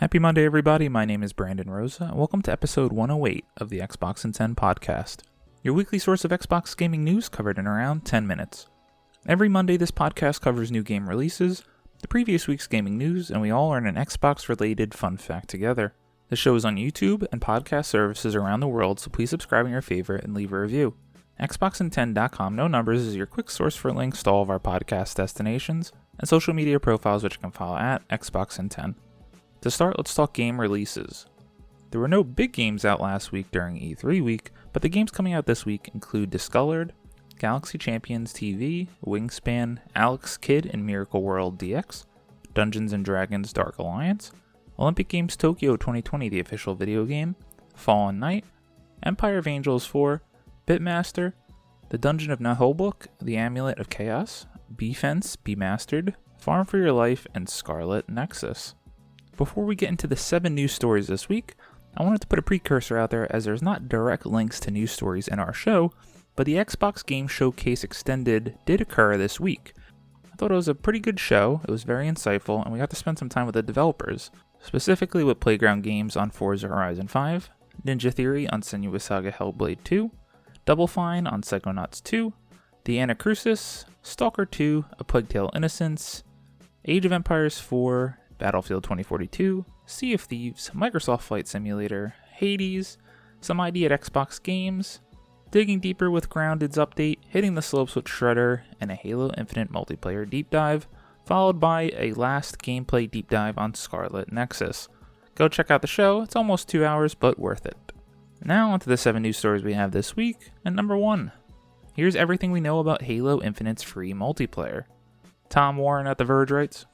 Happy Monday, everybody. My name is Brandon Rosa, and welcome to episode 108 of the Xbox in 10 podcast, your weekly source of Xbox gaming news covered in around 10 minutes. Every Monday, this podcast covers new game releases, the previous week's gaming news, and we all learn an Xbox-related fun fact together. The show is on YouTube and podcast services around the world, so please subscribe in your favorite and leave a review. Xboxin10.com, no numbers, is your quick source for links to all of our podcast destinations and social media profiles, which you can follow at Xboxin10. To start, let's talk game releases. There were no big games out last week during E3 week, but the games coming out this week include Discolored, Galaxy Champions TV, Wingspan, Alex Kidd and Miracle World DX, Dungeons & Dragons Dark Alliance, Olympic Games Tokyo 2020 the official video game, Fallen Knight, Empire of Angels 4, Bitmaster, The Dungeon of Naholbuk, The Amulet of Chaos, B-Fence, Be-Mastered, Farm for Your Life, and Scarlet Nexus. Before we get into the 7 news stories this week, I wanted to put a precursor out there as there's not direct links to news stories in our show, but the Xbox Game Showcase Extended did occur this week. I thought it was a pretty good show, it was very insightful, and we got to spend some time with the developers, specifically with Playground Games on Forza Horizon 5, Ninja Theory on Senua's Saga Hellblade 2, Double Fine on Psychonauts 2, The Anacrusis, Stalker 2, A Plague Tale Innocence, Age of Empires 4, Battlefield 2042, Sea of Thieves, Microsoft Flight Simulator, Hades, some ID at Xbox Games, digging deeper with Grounded's update, hitting the slopes with Shredder, and a Halo Infinite multiplayer deep dive, followed by a last gameplay deep dive on Scarlet Nexus. Go check out the show, it's almost 2 hours, but worth it. Now onto the 7 news stories we have this week, and number 1. Here's everything we know about Halo Infinite's free multiplayer. Tom Warren at The Verge writes,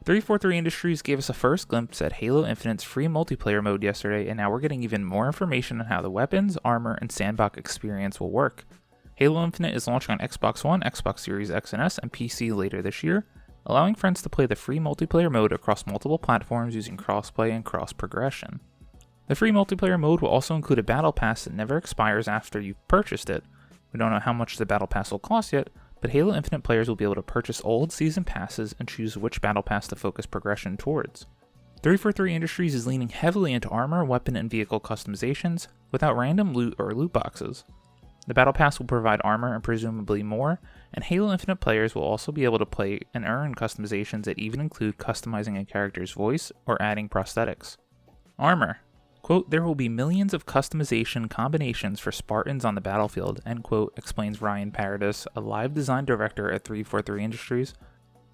343 Industries gave us a first glimpse at Halo Infinite's free multiplayer mode yesterday, and now we're getting even more information on how the weapons, armor, and sandbox experience will work. Halo Infinite is launching on Xbox One, Xbox Series X and S, and PC later this year, allowing friends to play the free multiplayer mode across multiple platforms using crossplay and cross-progression. The free multiplayer mode will also include a battle pass that never expires after you've purchased it. We don't know how much the battle pass will cost yet, but Halo Infinite players will be able to purchase old season passes and choose which battle pass to focus progression towards. 343 Industries is leaning heavily into armor, weapon, and vehicle customizations, without random loot or loot boxes. The battle pass will provide armor and presumably more, and Halo Infinite players will also be able to play and earn customizations that even include customizing a character's voice or adding prosthetics. Armor. Quote, there will be millions of customization combinations for Spartans on the battlefield, end quote, explains Ryan Paradis, a live design director at 343 Industries.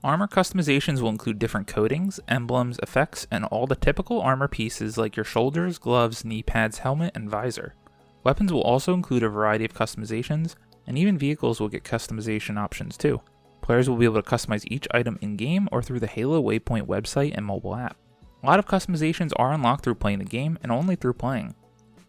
Armor customizations will include different coatings, emblems, effects, and all the typical armor pieces like your shoulders, gloves, knee pads, helmet, and visor. Weapons will also include a variety of customizations, and even vehicles will get customization options too. Players will be able to customize each item in-game or through the Halo Waypoint website and mobile app. A lot of customizations are unlocked through playing the game, and only through playing.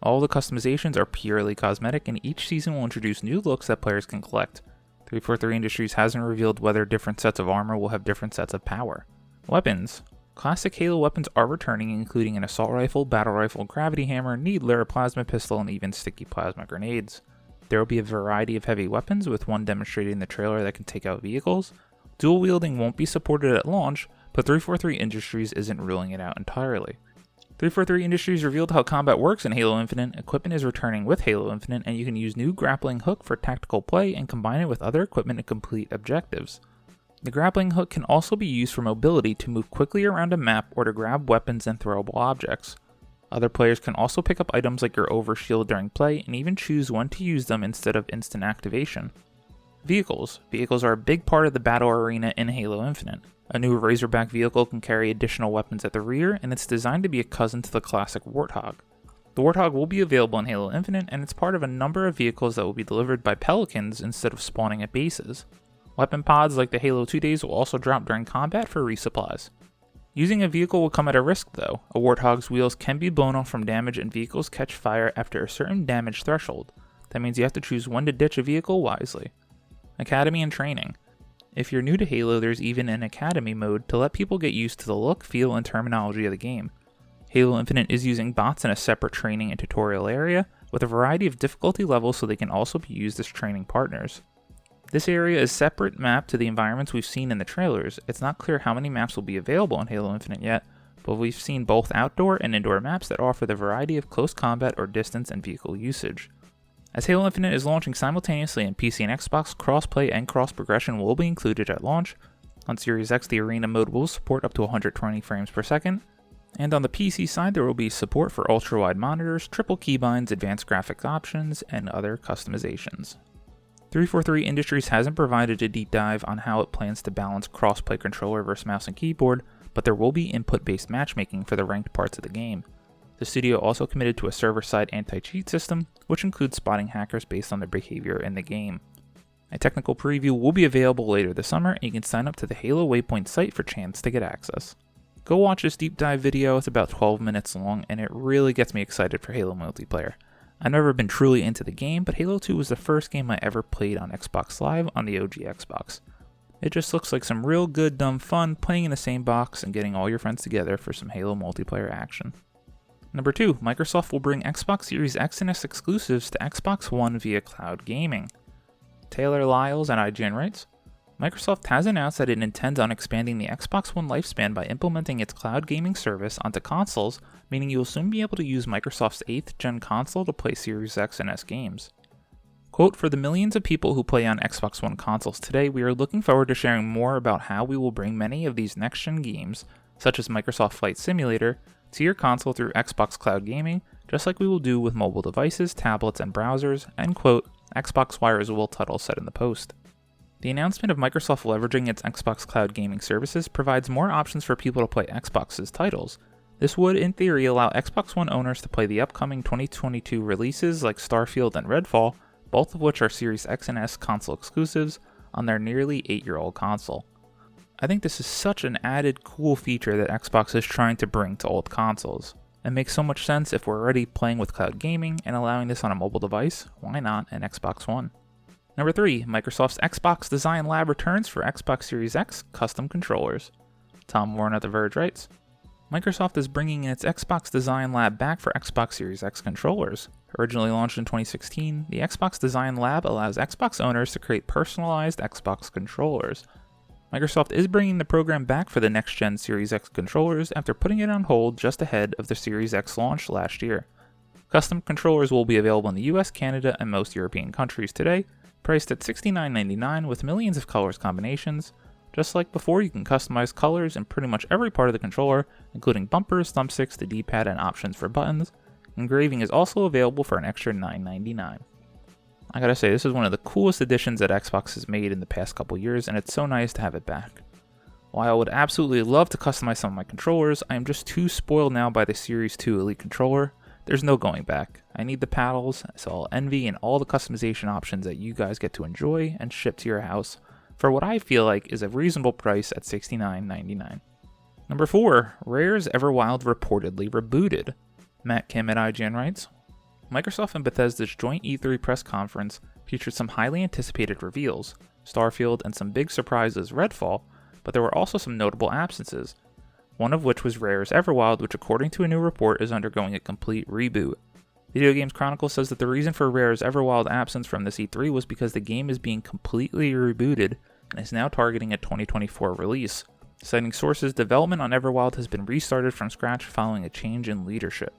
All the customizations are purely cosmetic, and each season will introduce new looks that players can collect. 343 Industries hasn't revealed whether different sets of armor will have different sets of power. Weapons. Classic Halo weapons are returning, including an assault rifle, battle rifle, gravity hammer, needler, plasma pistol, and even sticky plasma grenades. There will be a variety of heavy weapons, with one demonstrated in the trailer that can take out vehicles. Dual wielding won't be supported at launch, but 343 Industries isn't ruling it out entirely. 343 Industries revealed how combat works in Halo Infinite. Equipment is returning with Halo Infinite, and you can use new grappling hook for tactical play and combine it with other equipment to complete objectives. The grappling hook can also be used for mobility to move quickly around a map or to grab weapons and throwable objects. Other players can also pick up items like your overshield during play and even choose when to use them instead of instant activation. Vehicles. Vehicles are a big part of the battle arena in Halo Infinite. A new Razorback vehicle can carry additional weapons at the rear, and it's designed to be a cousin to the classic Warthog. The Warthog will be available in Halo Infinite, and it's part of a number of vehicles that will be delivered by Pelicans instead of spawning at bases. Weapon pods like the Halo 2 days will also drop during combat for resupplies. Using a vehicle will come at a risk though. A Warthog's wheels can be blown off from damage and vehicles catch fire after a certain damage threshold. That means you have to choose when to ditch a vehicle wisely. Academy and training. If you're new to Halo, there's even an Academy mode to let people get used to the look, feel, and terminology of the game. Halo Infinite is using bots in a separate training and tutorial area, with a variety of difficulty levels so they can also be used as training partners. This area is separate map to the environments we've seen in the trailers. It's not clear how many maps will be available in Halo Infinite yet, but we've seen both outdoor and indoor maps that offer the variety of close combat or distance and vehicle usage. As Halo Infinite is launching simultaneously on PC and Xbox, crossplay and cross-progression will be included at launch. On Series X, the Arena mode will support up to 120 frames per second, and on the PC side, there will be support for ultra-wide monitors, triple keybinds, advanced graphics options, and other customizations. 343 Industries hasn't provided a deep dive on how it plans to balance crossplay controller versus mouse and keyboard, but there will be input-based matchmaking for the ranked parts of the game. The studio also committed to a server-side anti-cheat system, which includes spotting hackers based on their behavior in the game. A technical preview will be available later this summer, and you can sign up to the Halo Waypoint site for chance to get access. Go watch this deep dive video, it's about 12 minutes long, and it really gets me excited for Halo multiplayer. I've never been truly into the game, but Halo 2 was the first game I ever played on Xbox Live on the OG Xbox. It just looks like some real good dumb fun playing in the same box and getting all your friends together for some Halo multiplayer action. Number 2, Microsoft will bring Xbox Series X and S exclusives to Xbox One via cloud gaming. Taylor Lyles at IGN writes, Microsoft has announced that it intends on expanding the Xbox One lifespan by implementing its cloud gaming service onto consoles, meaning you will soon be able to use Microsoft's 8th gen console to play Series X and S games. Quote, for the millions of people who play on Xbox One consoles today, we are looking forward to sharing more about how we will bring many of these next-gen games, such as Microsoft Flight Simulator, to your console through Xbox Cloud Gaming, just like we will do with mobile devices, tablets, and browsers, end quote, Xbox Wire's Will Tuttle said in the post. The announcement of Microsoft leveraging its Xbox Cloud Gaming services provides more options for people to play Xbox's titles. This would, in theory, allow Xbox One owners to play the upcoming 2022 releases like Starfield and Redfall, both of which are Series X and S console exclusives, on their nearly 8-year-old console. I think this is such an added cool feature that Xbox is trying to bring to old consoles. It makes so much sense if we're already playing with cloud gaming and allowing this on a mobile device, why not an Xbox One? Number 3, Microsoft's Xbox Design Lab returns for Xbox Series X custom controllers. Tom Warren at The Verge writes, Microsoft is bringing its Xbox Design Lab back for Xbox Series X controllers. Originally launched in 2016, the Xbox Design Lab allows Xbox owners to create personalized Xbox controllers. Microsoft is bringing the program back for the next-gen Series X controllers after putting it on hold just ahead of the Series X launch last year. Custom controllers will be available in the US, Canada, and most European countries today, priced at $69.99 with millions of colors combinations. Just like before, you can customize colors in pretty much every part of the controller, including bumpers, thumbsticks, the D-pad, and options for buttons. Engraving is also available for an extra $9.99. I gotta say, this is one of the coolest additions that Xbox has made in the past couple years, and it's so nice to have it back. While I would absolutely love to customize some of my controllers, I am just too spoiled now by the Series 2 Elite controller. There's no going back. I need the paddles, so I'll envy and all the customization options that you guys get to enjoy and ship to your house for what I feel like is a reasonable price at $69.99. Number 4, Rare's Everwild reportedly rebooted. Matt Kim at IGN writes, Microsoft and Bethesda's joint E3 press conference featured some highly anticipated reveals, Starfield and some big surprises Redfall, but there were also some notable absences, one of which was Rare's Everwild, which according to a new report is undergoing a complete reboot. Video Games Chronicle says that the reason for Rare's Everwild absence from this E3 was because the game is being completely rebooted and is now targeting a 2024 release. Citing sources, development on Everwild has been restarted from scratch following a change in leadership.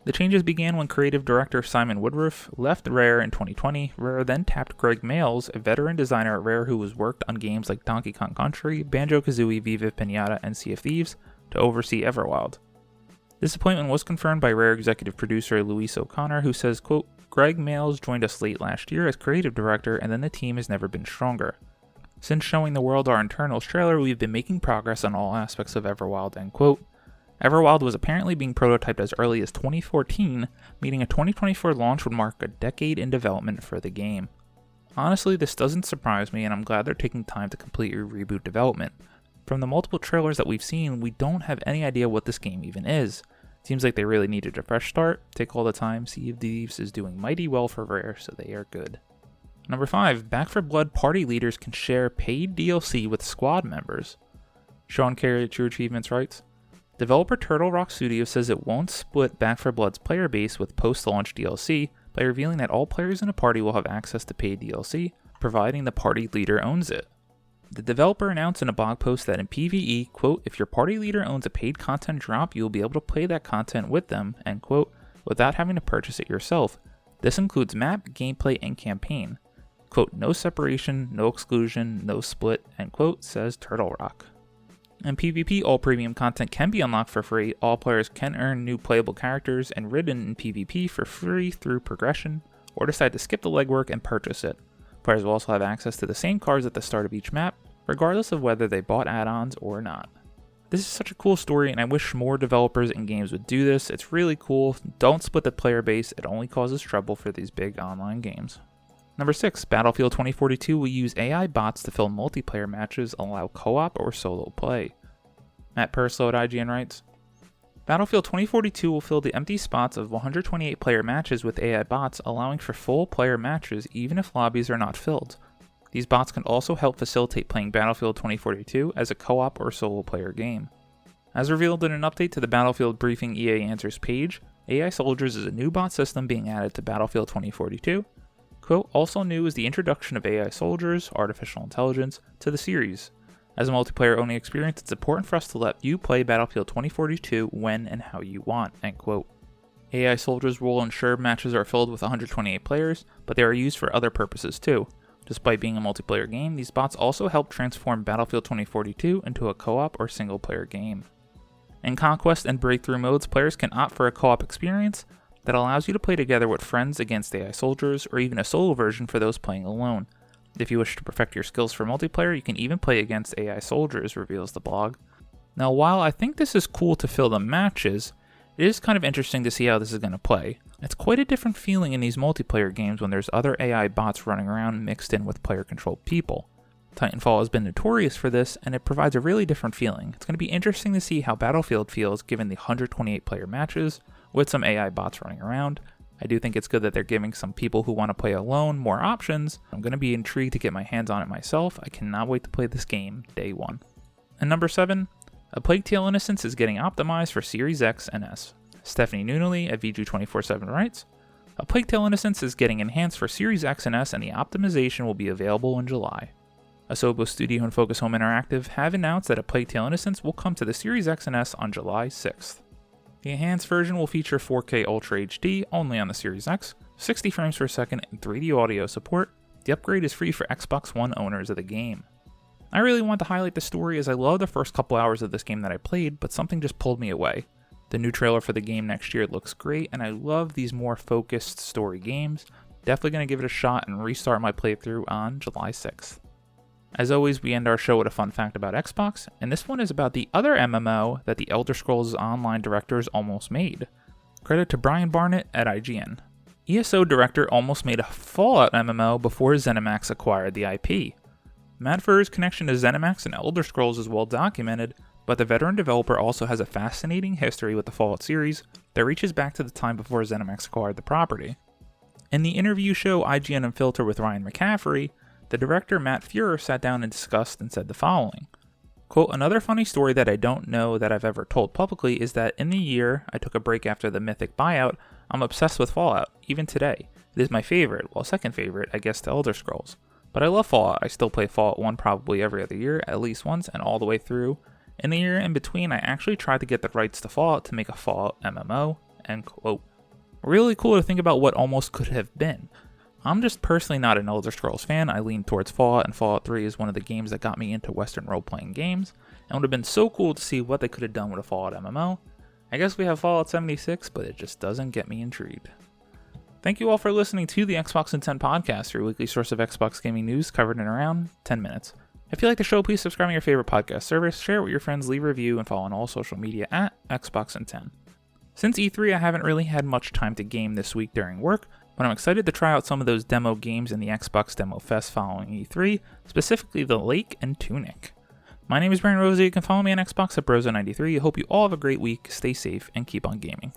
The changes began when creative director Simon Woodruff left Rare in 2020. Rare then tapped Greg Mayles, a veteran designer at Rare who has worked on games like Donkey Kong Country, Banjo-Kazooie, Viva Pinata, and Sea of Thieves, to oversee Everwild. This appointment was confirmed by Rare executive producer Luis O'Connor, who says, quote, Greg Mayles joined us late last year as creative director, and then the team has never been stronger. Since showing the world our internals trailer, we've been making progress on all aspects of Everwild, end quote. Everwild was apparently being prototyped as early as 2014, meaning a 2024 launch would mark a decade in development for the game. Honestly, this doesn't surprise me, and I'm glad they're taking time to completely reboot development. From the multiple trailers that we've seen, we don't have any idea what this game even is. Seems like they really needed a fresh start, take all the time. Sea of Thieves is doing mighty well for Rare, so they are good. Number 5, Back 4 Blood party leaders can share paid DLC with squad members. Sean Carey at True Achievements writes, developer Turtle Rock Studios says it won't split Back 4 Blood's player base with post-launch DLC by revealing that all players in a party will have access to paid DLC, providing the party leader owns it. The developer announced in a blog post that in PvE, quote, if your party leader owns a paid content drop, you will be able to play that content with them, end quote, without having to purchase it yourself. This includes map, gameplay, and campaign. Quote, no separation, no exclusion, no split, end quote, says Turtle Rock. In PvP, all premium content can be unlocked for free. All players can earn new playable characters and ridden in PvP for free through progression, or decide to skip the legwork and purchase it. Players will also have access to the same cards at the start of each map, regardless of whether they bought add-ons or not. This is such a cool story, and I wish more developers and games would do this. It's really cool. Don't split the player base, it only causes trouble for these big online games. Number 6, Battlefield 2042 will use AI bots to fill multiplayer matches, allow co-op or solo play. Matt Purslow at IGN writes, Battlefield 2042 will fill the empty spots of 128 player matches with AI bots, allowing for full player matches even if lobbies are not filled. These bots can also help facilitate playing Battlefield 2042 as a co-op or solo player game. As revealed in an update to the Battlefield Briefing EA Answers page, AI Soldiers is a new bot system being added to Battlefield 2042. Quote, also new is the introduction of AI Soldiers, artificial intelligence, to the series. As a multiplayer-only experience, it's important for us to let you play Battlefield 2042 when and how you want, end quote. AI Soldiers will ensure matches are filled with 128 players, but they are used for other purposes too. Despite being a multiplayer game, these bots also help transform Battlefield 2042 into a co-op or single-player game. In Conquest and Breakthrough modes, players can opt for a co-op experience that allows you to play together with friends against AI Soldiers, or even a solo version for those playing alone. If you wish to perfect your skills for multiplayer, you can even play against AI Soldiers, reveals the blog. Now, while I think this is cool to fill the matches, it is kind of interesting to see how this is going to play. It's quite a different feeling in these multiplayer games when there's other AI bots running around mixed in with player-controlled people. Titanfall has been notorious for this, and it provides a really different feeling. It's going to be interesting to see how Battlefield feels given the 128 player matches, with some AI bots running around. I do think it's good that they're giving some people who want to play alone more options. I'm going to be intrigued to get my hands on it myself. I cannot wait to play this game day one. And number 7, A Plague Tale Innocence is getting optimized for Series X and S. Stephanie Nunnally at VG247 writes, A Plague Tale Innocence is getting enhanced for Series X and S, and the optimization will be available in July. Asobo Studio and Focus Home Interactive have announced that A Plague Tale Innocence will come to the Series X and S on July 6th. The enhanced version will feature 4K Ultra HD only on the Series X, 60 frames per second, and 3D audio support. The upgrade is free for Xbox One owners of the game. I really want to highlight the story as I love the first couple hours of this game that I played, but something just pulled me away. The new trailer for the game next year looks great, and I love these more focused story games. Definitely going to give it a shot and restart my playthrough on July 6th. As always, we end our show with a fun fact about Xbox, and this one is about the other MMO that the Elder Scrolls Online directors almost made. Credit to Brian Barnett at IGN. ESO director almost made a Fallout MMO before ZeniMax acquired the IP. Matt Furr's connection to ZeniMax and Elder Scrolls is well documented, but the veteran developer also has a fascinating history with the Fallout series that reaches back to the time before ZeniMax acquired the property. In the interview show IGN Unfiltered with Ryan McCaffrey, the director Matt Fuhrer sat down and discussed and said the following. Quote, another funny story that I don't know that I've ever told publicly is that in the year I took a break after the Mythic buyout, I'm obsessed with Fallout, even today. It is my favorite, well second favorite, I guess, to Elder Scrolls. But I love Fallout. I still play Fallout 1 probably every other year, at least once, and all the way through. In the year in between, I actually tried to get the rights to Fallout to make a Fallout MMO, end quote. Really cool to think about what almost could have been. I'm just personally not an Elder Scrolls fan. I lean towards Fallout, and Fallout 3 is one of the games that got me into Western role-playing games, and would have been so cool to see what they could have done with a Fallout MMO. I guess we have Fallout 76, but it just doesn't get me intrigued. Thank you all for listening to the Xbox in 10 podcast, your weekly source of Xbox gaming news covered in around 10 minutes. If you like the show, please subscribe to your favorite podcast service, share it with your friends, leave a review, and follow on all social media at Xbox in 10. Since E3, I haven't really had much time to game this week during work, but I'm excited to try out some of those demo games in the Xbox Demo Fest following E3, specifically The Lake and Tunic. My name is Brandon Rosa. You can follow me on Xbox at Brosa93. I hope you all have a great week, stay safe, and keep on gaming.